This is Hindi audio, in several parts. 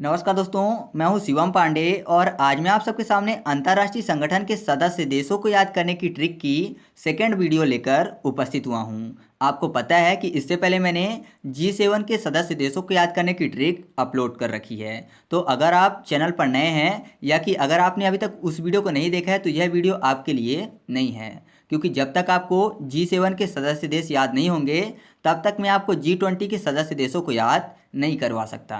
नमस्कार दोस्तों, मैं हूं शिवम पांडे और आज मैं आप सबके सामने अंतर्राष्ट्रीय संगठन के सदस्य देशों को याद करने की ट्रिक की सेकेंड वीडियो लेकर उपस्थित हुआ हूं। आपको पता है कि इससे पहले मैंने G7 के सदस्य देशों को याद करने की ट्रिक अपलोड कर रखी है। तो अगर आप चैनल पर नए हैं या कि अगर आपने अभी तक उस वीडियो को नहीं देखा है तो यह वीडियो आपके लिए नहीं है, क्योंकि जब तक आपको G7 के सदस्य देश याद नहीं होंगे तब तक मैं आपको G20 के सदस्य देशों को याद नहीं करवा सकता।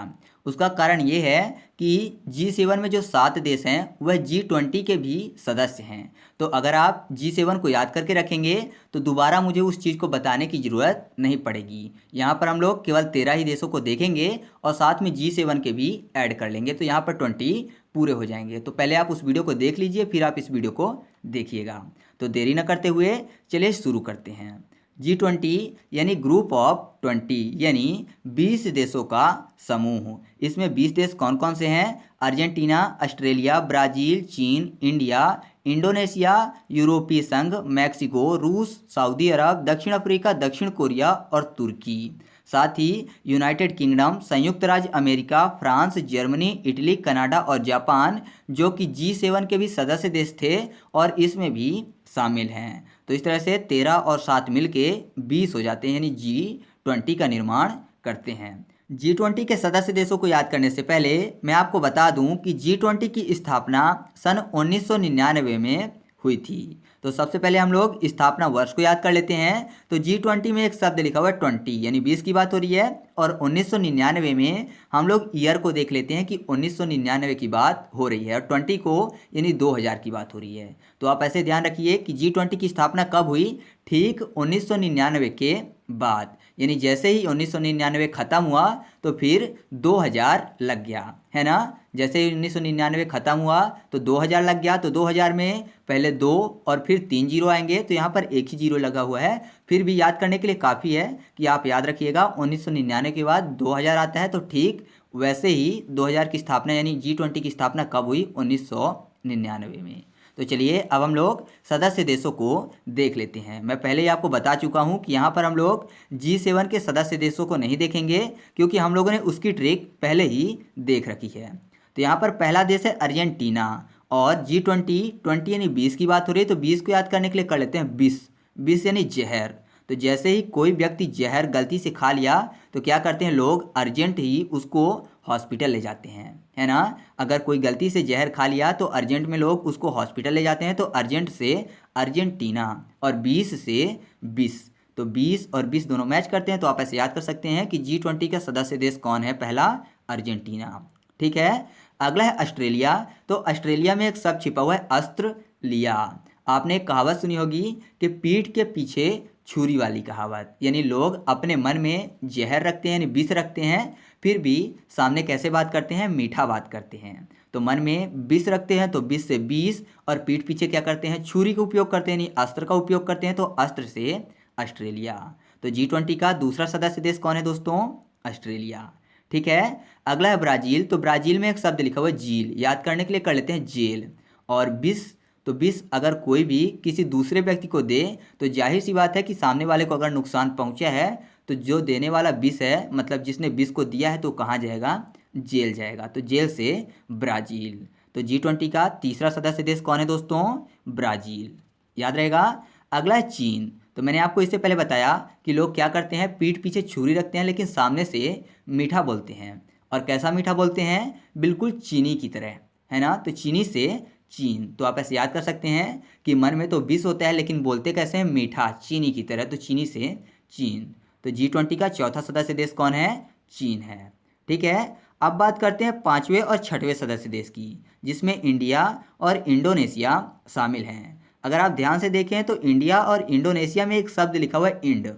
उसका कारण ये है कि G7 में जो 7 देश हैं वह G20 के भी सदस्य हैं। तो अगर आप G7 को याद करके रखेंगे तो दोबारा मुझे उस चीज़ को बताने की ज़रूरत नहीं पड़ेगी। यहाँ पर हम लोग केवल 13 ही देशों को देखेंगे और साथ में G7 के भी ऐड कर लेंगे, तो यहाँ पर 20 पूरे हो जाएंगे। तो पहले आप उस वीडियो को देख लीजिए, फिर आप इस वीडियो को देखिएगा। तो देरी न करते हुए चलिए शुरू करते हैं। G20 यानी ग्रुप ऑफ 20 यानी 20 देशों का समूह। इसमें 20 देश कौन कौन से हैं? अर्जेंटीना, ऑस्ट्रेलिया, ब्राज़ील, चीन, इंडिया, इंडोनेशिया, यूरोपीय संघ, मैक्सिको, रूस, सऊदी अरब, दक्षिण अफ्रीका, दक्षिण कोरिया और तुर्की। साथ ही यूनाइटेड किंगडम, संयुक्त राज्य America, France, Germany, Italy, Canada और जापान, जो कि G7 के भी सदस्य देश थे और इसमें भी शामिल हैं। तो इस तरह से 13 और 7 मिलके 20 हो जाते हैं, यानी G20 का निर्माण करते हैं। G20 के सदस्य देशों को याद करने से पहले मैं आपको बता दूं कि G20 की स्थापना सन 1999 में हुई थी। तो सबसे पहले हम लोग स्थापना वर्ष को याद कर लेते हैं। तो G20 में एक शब्द लिखा हुआ है 20, यानी 20 की बात हो रही है। और 1999 में हम लोग ईयर को देख लेते हैं कि 1999 की बात हो रही है और 20 को यानी 2000 की बात हो रही है। तो आप ऐसे ध्यान रखिए कि G20 की स्थापना कब हुई? ठीक 1999 के बाद, यानी जैसे ही 1999 ख़त्म हुआ तो फिर 2000 लग गया, है ना। जैसे ही 1999 ख़त्म हुआ तो 2000 लग गया। तो 2000 में पहले 2 और फिर 3 जीरो आएंगे, तो यहाँ पर एक ही जीरो लगा हुआ है। फिर भी याद करने के लिए काफ़ी है कि आप याद रखिएगा 1999 के बाद 2000 आता है। तो ठीक वैसे ही 2000 की स्थापना यानी G20 की स्थापना कब हुई? 1999 में। तो चलिए अब हम लोग सदस्य देशों को देख लेते हैं। मैं पहले ही आपको बता चुका हूं कि यहाँ पर हम लोग G7 के सदस्य देशों को नहीं देखेंगे, क्योंकि हम लोगों ने उसकी ट्रिक पहले ही देख रखी है। तो यहाँ पर पहला देश है अर्जेंटीना और G20 यानी 20 की बात हो रही है, तो 20 को याद करने के लिए कर लेते हैं 20 यानी जहर। तो जैसे ही कोई व्यक्ति जहर गलती से खा लिया तो क्या करते हैं लोग? अर्जेंट ही उसको हॉस्पिटल ले जाते हैं, है ना। अगर कोई गलती से जहर खा लिया तो अर्जेंट में लोग उसको हॉस्पिटल ले जाते हैं। तो अर्जेंट से अर्जेंटीना और 20 से 20, तो 20 और 20 दोनों मैच करते हैं। तो आप ऐसे याद कर सकते हैं कि G20 का सदस्य देश कौन है? पहला अर्जेंटीना, ठीक है। अगला है ऑस्ट्रेलिया। तो ऑस्ट्रेलिया में एक शब्द छिपा हुआ है अस्त्र लिया। आपने एक कहावत सुनी होगी कि पीठ के पीछे छुरी वाली कहावत, यानी लोग अपने मन में जहर रखते हैं, यानी विष रखते हैं, फिर भी सामने कैसे बात करते हैं? मीठा बात करते हैं। तो मन में विष रखते हैं तो 20 से 20 और पीठ पीछे क्या करते हैं? छुरी का उपयोग करते हैं, यानी अस्त्र का उपयोग करते हैं। तो अस्त्र से ऑस्ट्रेलिया। तो G20 का दूसरा सदस्य देश कौन है दोस्तों? ऑस्ट्रेलिया, ठीक है। अगला है ब्राज़ील। तो ब्राज़ील में एक शब्द लिखा हुआ है झील, याद करने के लिए कर लेते हैं जेल। और 20, तो 20 अगर कोई भी किसी दूसरे व्यक्ति को दे तो जाहिर सी बात है कि सामने वाले को अगर नुकसान पहुंचा है तो जो देने वाला 20 है, मतलब जिसने 20 को दिया है, तो कहाँ जाएगा? जेल जाएगा। तो जेल से ब्राज़ील। तो G20 का तीसरा सदस्य देश कौन है दोस्तों? ब्राज़ील, याद रहेगा। अगला है चीन। तो मैंने आपको इससे पहले बताया कि लोग क्या करते हैं? पीठ पीछे छुरी रखते हैं लेकिन सामने से मीठा बोलते हैं। और कैसा मीठा बोलते हैं? बिल्कुल चीनी की तरह, है ना। तो चीनी से चीन। तो आप ऐसे याद कर सकते हैं कि मन में तो 20 होता है लेकिन बोलते कैसे हैं? मीठा, चीनी की तरह। तो चीनी से चीन। तो G20 का चौथा सदस्य देश कौन है? चीन है, ठीक है। अब बात करते हैं पांचवें और छठवें सदस्य देश की, जिसमें इंडिया और इंडोनेशिया शामिल हैं। अगर आप ध्यान से देखें तो इंडिया और इंडोनेशिया में एक शब्द लिखा हुआ है इंड।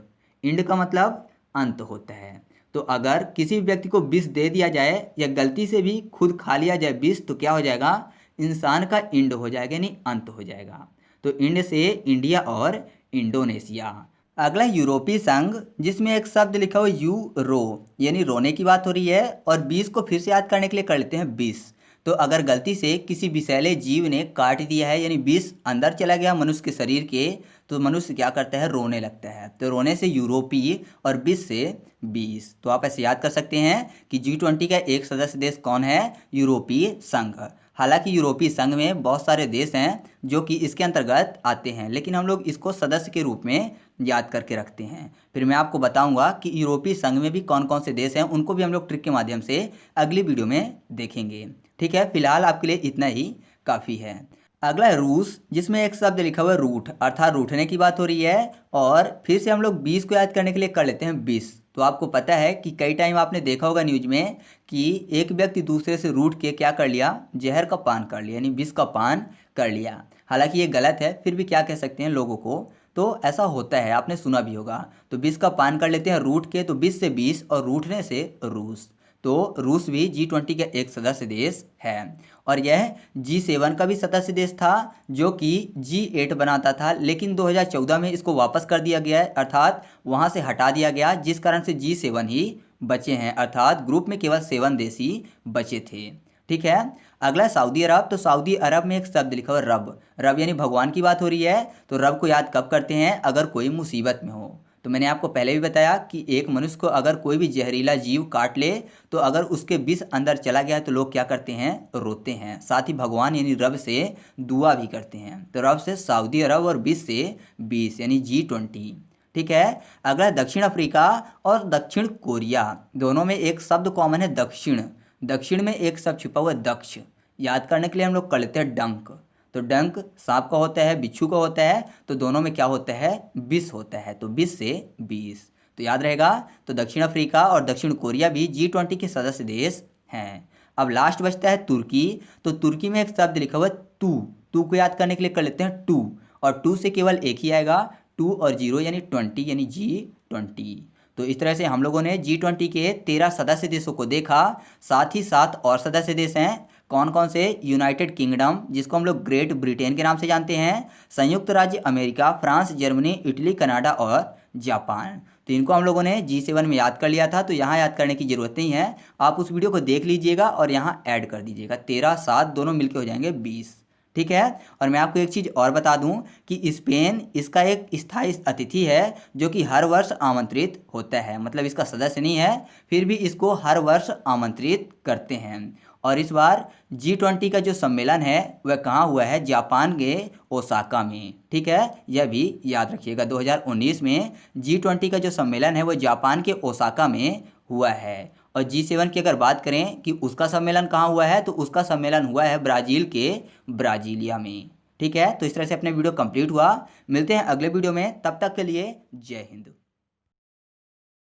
इंड का मतलब अंत होता है। तो अगर किसी व्यक्ति को विष दे दिया जाए या गलती से भी खुद खा लिया जाए विष, तो क्या हो जाएगा? इंसान का इंड हो जाएगा, यानी अंत हो जाएगा। तो इंड से इंडिया और इंडोनेशिया। अगला यूरोपीय संघ, जिसमें एक शब्द लिखा हुआ यूरो, यानी रोने की बात हो रही है। और 20 को फिर से याद करने के लिए कर लेते हैं 20। तो अगर गलती से किसी विषैले जीव ने काट दिया है, यानी विष अंदर चला गया मनुष्य के शरीर के, तो मनुष्य क्या करता है, रोने लगता है। तो रोने से यूरोपीय और 20 से 20। तो आप ऐसे याद कर सकते हैं कि G20 का एक सदस्य देश कौन है, यूरोपीय संघ। हालांकि यूरोपीय संघ में बहुत सारे देश हैं जो कि इसके अंतर्गत आते हैं, लेकिन हम लोग इसको सदस्य के रूप में याद करके रखते हैं। फिर मैं आपको बताऊंगा कि यूरोपीय संघ में भी कौन कौन से देश हैं, उनको भी हम लोग ट्रिक के माध्यम से अगली वीडियो में देखेंगे। ठीक है, फिलहाल आपके लिए इतना ही काफ़ी है। अगला है रूस, जिसमें एक शब्द लिखा हुआ है रूट, अर्थात रूठने की बात हो रही है। और फिर से हम लोग 20 को याद करने के लिए कर लेते हैं 20। तो आपको पता है कि कई टाइम आपने देखा होगा न्यूज में कि एक व्यक्ति दूसरे से रूठ के क्या कर लिया, जहर का पान कर लिया, यानी विष का पान कर लिया। हालांकि ये गलत है, फिर भी क्या कह सकते हैं लोगों को, तो ऐसा होता है, आपने सुना भी होगा। तो विष का पान कर लेते हैं रूठ के, तो 20 से 20 और रूठने से रूस। तो रूस भी G20 का एक सदस्य देश है और यह G7 का भी सदस्य देश था जो कि G8 बनाता था, लेकिन 2014 में इसको वापस कर दिया गया है, अर्थात वहां से हटा दिया गया, जिस कारण से G7 ही बचे हैं, अर्थात ग्रुप में केवल 7 देश ही बचे थे। ठीक है, अगला सऊदी अरब। तो सऊदी अरब में एक शब्द लिखा हुआ रब, रब यानी भगवान की बात हो रही है। तो रब को याद कब करते हैं, अगर कोई मुसीबत में हो। तो मैंने आपको पहले भी बताया कि एक मनुष्य को अगर कोई भी जहरीला जीव काट ले, तो अगर उसके विष अंदर चला गया है तो लोग क्या करते हैं, रोते हैं। साथ ही भगवान यानी रब से दुआ भी करते हैं। तो रब से सऊदी अरब और 20 से 20 यानी G20। ठीक है, अगला दक्षिण अफ्रीका और दक्षिण कोरिया, दोनों में एक शब्द कॉमन है दक्षिण। दक्षिण में एक शब्द छुपा हुआ है दक्ष। याद करने के लिए हम लोग कर लेते हैं डंक। तो डंक सांप का होता है, बिच्छू का होता है, तो दोनों में क्या होता है, विष होता है। तो 20 से 20 तो याद रहेगा। तो दक्षिण अफ्रीका और दक्षिण कोरिया भी G20 के सदस्य देश हैं। अब लास्ट बचता है तुर्की। तो तुर्की में एक शब्द लिखा हुआ है टू। टू को याद करने के लिए कर लेते हैं टू, और टू से केवल एक ही आएगा, 2 और 0 यानी 20 यानी G20। तो इस तरह से हम लोगों ने G20 के 13 सदस्य देशों को देखा। साथ ही साथ और सदस्य देश हैं, कौन कौन से, यूनाइटेड किंगडम जिसको हम लोग ग्रेट ब्रिटेन के नाम से जानते हैं, संयुक्त राज्य America, France, Germany, Italy, Canada और जापान। तो इनको हम लोगों ने G7 में याद कर लिया था, तो यहाँ याद करने की ज़रूरत नहीं है। आप उस वीडियो को देख लीजिएगा और यहाँ ऐड कर दीजिएगा, 13 7 दोनों मिलके हो जाएंगे 20। ठीक है, और मैं आपको एक चीज़ और बता दूं कि स्पेन इसका एक स्थायी अतिथि है जो कि हर वर्ष आमंत्रित होता है, मतलब इसका सदस्य नहीं है, फिर भी इसको हर वर्ष आमंत्रित करते हैं। और इस बार G20 का जो सम्मेलन है वह कहाँ हुआ है, जापान के ओसाका में। ठीक है, यह भी याद रखिएगा, 2019 में G20 का जो सम्मेलन है वह जापान के ओसाका में हुआ है। और G7 की अगर बात करें कि उसका सम्मेलन कहाँ हुआ है, तो उसका सम्मेलन हुआ है ब्राज़ील के ब्राज़ीलिया में। ठीक है, तो इस तरह से अपने वीडियो कंप्लीट हुआ। मिलते हैं अगले वीडियो में, तब तक के लिए जय हिंद।